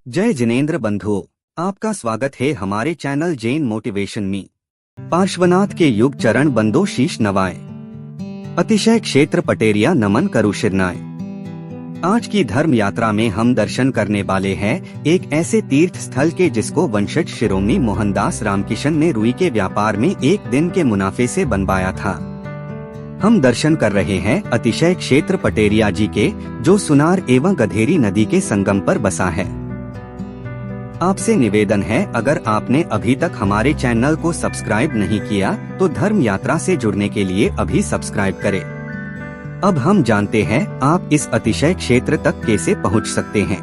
जय जिनेंद्र बंधुओं, आपका स्वागत है हमारे चैनल जैन मोटिवेशन में। पार्श्वनाथ के युग चरण बंदो शीश नवाए, अतिशय क्षेत्र पटेरिया नमन करु शिरनाए। आज की धर्म यात्रा में हम दर्शन करने वाले हैं एक ऐसे तीर्थ स्थल के जिसको वंशज शिरोमणि मोहनदास रामकिशन ने रुई के व्यापार में एक दिन के मुनाफे से बनवाया था। हम दर्शन कर रहे हैं अतिशय क्षेत्र पटेरिया जी के, जो सुनार एवं गधेरी नदी के संगम पर बसा है। आपसे निवेदन है, अगर आपने अभी तक हमारे चैनल को सब्सक्राइब नहीं किया तो धर्म यात्रा से जुड़ने के लिए अभी सब्सक्राइब करें। अब हम जानते हैं आप इस अतिशय क्षेत्र तक कैसे पहुंच सकते हैं।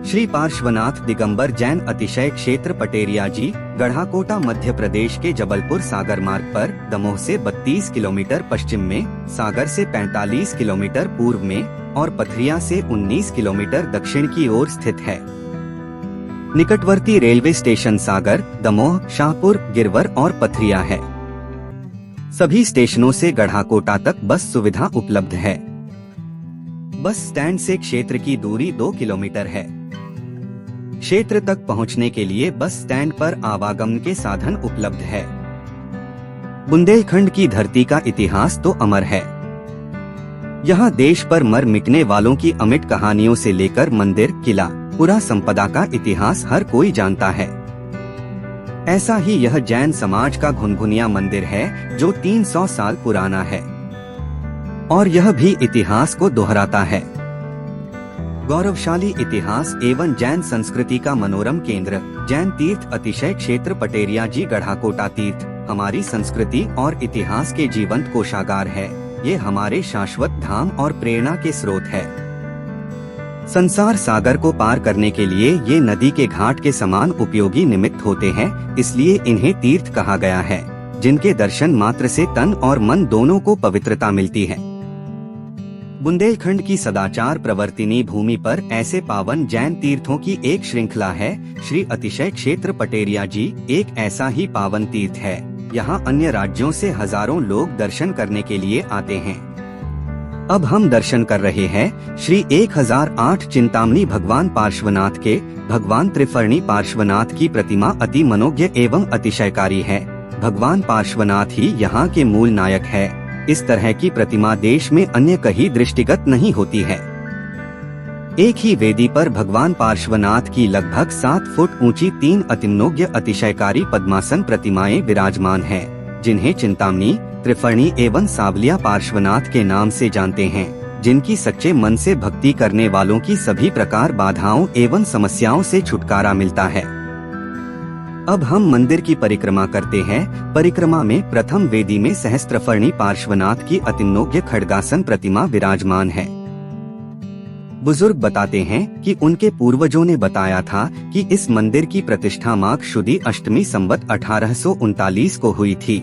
श्री पार्श्वनाथ दिगंबर जैन अतिशय क्षेत्र पटेरिया जी गढ़ाकोटा मध्य प्रदेश के जबलपुर सागर मार्ग पर दमोह से 32 किलोमीटर पश्चिम में, सागर से 45 किलोमीटर पूर्व में और पथरिया से 19 किलोमीटर दक्षिण की ओर स्थित है। निकटवर्ती रेलवे स्टेशन सागर, दमोह, शाहपुर, गिरवर और पथरिया है। सभी स्टेशनों से गढ़ाकोटा तक बस सुविधा उपलब्ध है। बस स्टैंड से क्षेत्र की दूरी 2 किलोमीटर है। क्षेत्र तक पहुंचने के लिए बस स्टैंड पर आवागमन के साधन उपलब्ध है। बुंदेलखंड की धरती का इतिहास तो अमर है। यहाँ देश पर मर मिटने वालों की अमिट कहानियों से लेकर मंदिर, किला, पुरा संपदा का इतिहास हर कोई जानता है। ऐसा ही यह जैन समाज का घुनघुनिया मंदिर है जो 300 साल पुराना है और यह भी इतिहास को दोहराता है। गौरवशाली इतिहास एवं जैन संस्कृति का मनोरम केंद्र जैन तीर्थ अतिशय क्षेत्र पटेरिया जी गढ़ाकोटा तीर्थ हमारी संस्कृति और इतिहास के जीवंत कोषागार है। ये हमारे शाश्वत धाम और प्रेरणा के स्रोत है। संसार सागर को पार करने के लिए ये नदी के घाट के समान उपयोगी निमित्त होते हैं, इसलिए इन्हें तीर्थ कहा गया है, जिनके दर्शन मात्र से तन और मन दोनों को पवित्रता मिलती है। बुंदेलखंड की सदाचार प्रवर्तिनी भूमि पर ऐसे पावन जैन तीर्थों की एक श्रृंखला है। श्री अतिशय क्षेत्र पटेरिया जी एक ऐसा ही पावन तीर्थ है। यहाँ अन्य राज्यों से हजारों लोग दर्शन करने के लिए आते हैं। अब हम दर्शन कर रहे हैं श्री 1008 चिंतामणि भगवान पार्श्वनाथ के। भगवान त्रिफर्णी पार्श्वनाथ की प्रतिमा अति मनोज्ञ एवं अतिशयकारी है। भगवान पार्श्वनाथ ही यहाँ के मूल नायक है। इस तरह की प्रतिमा देश में अन्य कहीं दृष्टिगत नहीं होती है। एक ही वेदी पर भगवान पार्श्वनाथ की लगभग 7 फुट ऊंची 3 अतिमनोज्ञ अतिशयकारी पद्मासन प्रतिमाएं विराजमान हैं, जिन्हें चिंतामणि, त्रिफर्णी एवं सावलिया पार्श्वनाथ के नाम से जानते हैं, जिनकी सच्चे मन से भक्ति करने वालों की सभी प्रकार बाधाओं एवं समस्याओं से छुटकारा मिलता है। अब हम मंदिर की परिक्रमा करते हैं। परिक्रमा में प्रथम वेदी में सहस्त्रफर्णी पार्श्वनाथ की अतिमनोज्ञ खड्गासन प्रतिमा विराजमान है। बुजुर्ग बताते हैं कि उनके पूर्वजों ने बताया था कि इस मंदिर की प्रतिष्ठा माघ शुदी अष्टमी संवत 1839 को हुई थी।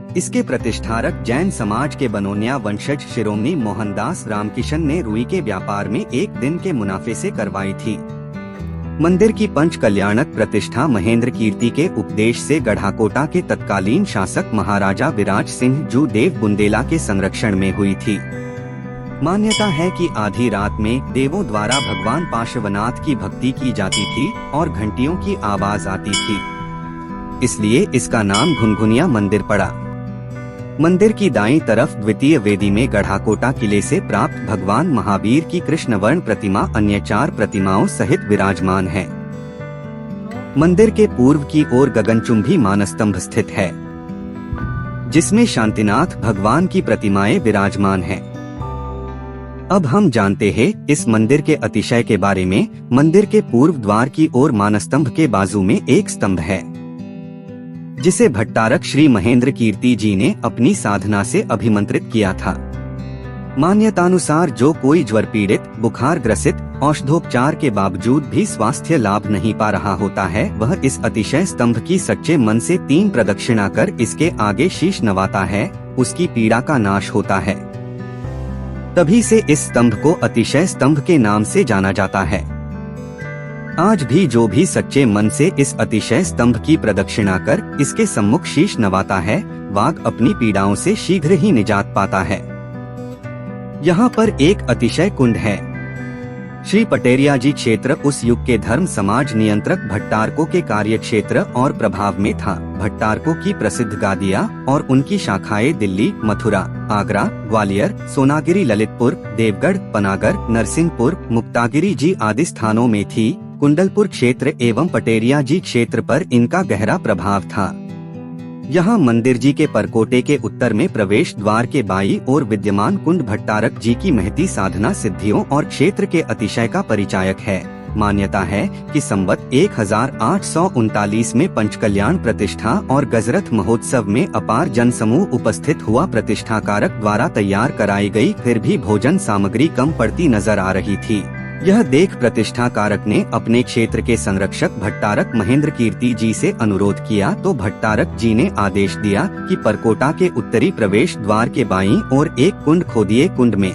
इसके प्रतिष्ठारक जैन समाज के बनोनिया वंशज शिरोमणि मोहनदास रामकिशन ने रुई के व्यापार में एक दिन के मुनाफे से करवाई थी। मंदिर की पंच कल्याणक प्रतिष्ठा महेंद्र कीर्ति के उपदेश से गढ़ाकोटा के तत्कालीन शासक महाराजा विराज सिंह जू देव बुंदेला के संरक्षण में हुई थी। मान्यता है कि आधी रात में देवों द्वारा भगवान पार्श्वनाथ की भक्ति की जाती थी और घंटियों की आवाज आती थी, इसलिए इसका नाम घुनघुनिया मंदिर पड़ा। मंदिर की दाईं तरफ द्वितीय वेदी में गढ़ाकोटा किले से प्राप्त भगवान महावीर की कृष्णवर्ण प्रतिमा अन्य 4 प्रतिमाओं सहित विराजमान है। मंदिर के पूर्व की ओर गगनचुंबी मानस्तंभ स्थित है, जिसमें शांतिनाथ भगवान की प्रतिमाएं विराजमान हैं। अब हम जानते हैं इस मंदिर के अतिशय के बारे में। मंदिर के पूर्व द्वार की ओर मानस्तंभ के बाजू में एक स्तंभ है, जिसे भट्टारक श्री महेंद्र कीर्ति जी ने अपनी साधना से अभिमंत्रित किया था। मान्यतानुसार जो कोई ज्वर पीड़ित, बुखार ग्रसित, औषधोपचार के बावजूद भी स्वास्थ्य लाभ नहीं पा रहा होता है, वह इस अतिशय स्तंभ की सच्चे मन से 3 प्रदक्षिणा कर इसके आगे शीश नवाता है, उसकी पीड़ा का नाश होता है। तभी से इस स्तंभ को अतिशय स्तंभ के नाम से जाना जाता है। आज भी जो भी सच्चे मन से इस अतिशय स्तंभ की प्रदक्षिणा कर इसके सम्मुख शीश नवाता है, वाघ अपनी पीड़ाओं से शीघ्र ही निजात पाता है। यहाँ पर एक अतिशय कुंड है। श्री पटेरिया जी क्षेत्र उस युग के धर्म समाज नियंत्रक भट्टारकों के कार्य क्षेत्र और प्रभाव में था। भट्टारकों की प्रसिद्ध गादियाँ और उनकी शाखाएं दिल्ली, मथुरा, आगरा, ग्वालियर, सोनागिरी, ललितपुर, देवगढ़, पनागर, नरसिंहपुर, मुक्तागिरी जी आदि स्थानों में थी। कुंडलपुर क्षेत्र एवं पटेरिया जी क्षेत्र पर इनका गहरा प्रभाव था। यहाँ मंदिर जी के परकोटे के उत्तर में प्रवेश द्वार के बाईं ओर विद्यमान कुंड भट्टारक जी की महती साधना सिद्धियों और क्षेत्र के अतिशय का परिचायक है। मान्यता है कि संवत 1839 में पंचकल्याण प्रतिष्ठा और गजरथ महोत्सव में अपार जनसमूह उपस्थित हुआ। प्रतिष्ठा कारक द्वारा तैयार कराई गई फिर भी भोजन सामग्री कम पड़ती नजर आ रही थी। यह देख प्रतिष्ठा कारक ने अपने क्षेत्र के संरक्षक भट्टारक महेंद्र कीर्ति जी से अनुरोध किया तो भट्टारक जी ने आदेश दिया कि परकोटा के उत्तरी प्रवेश द्वार के बाईं ओर एक कुंड खोदिए। कुंड में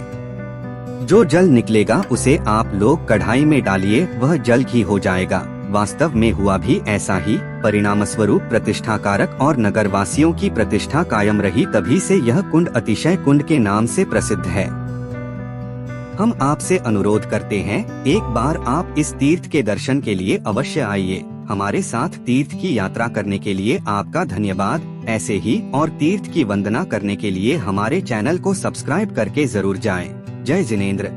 जो जल निकलेगा उसे आप लोग कढ़ाई में डालिए, वह जल घी हो जाएगा। वास्तव में हुआ भी ऐसा ही। परिणाम स्वरूप प्रतिष्ठा कारक और नगरवासियों की प्रतिष्ठा कायम रही। तभी से यह कुंड अतिशय कुंड के नाम से प्रसिद्ध है। हम आपसे अनुरोध करते हैं, एक बार आप इस तीर्थ के दर्शन के लिए अवश्य आइए। हमारे साथ तीर्थ की यात्रा करने के लिए आपका धन्यवाद। ऐसे ही और तीर्थ की वंदना करने के लिए हमारे चैनल को सब्सक्राइब करके जरूर जाएं। जय जिनेंद्र।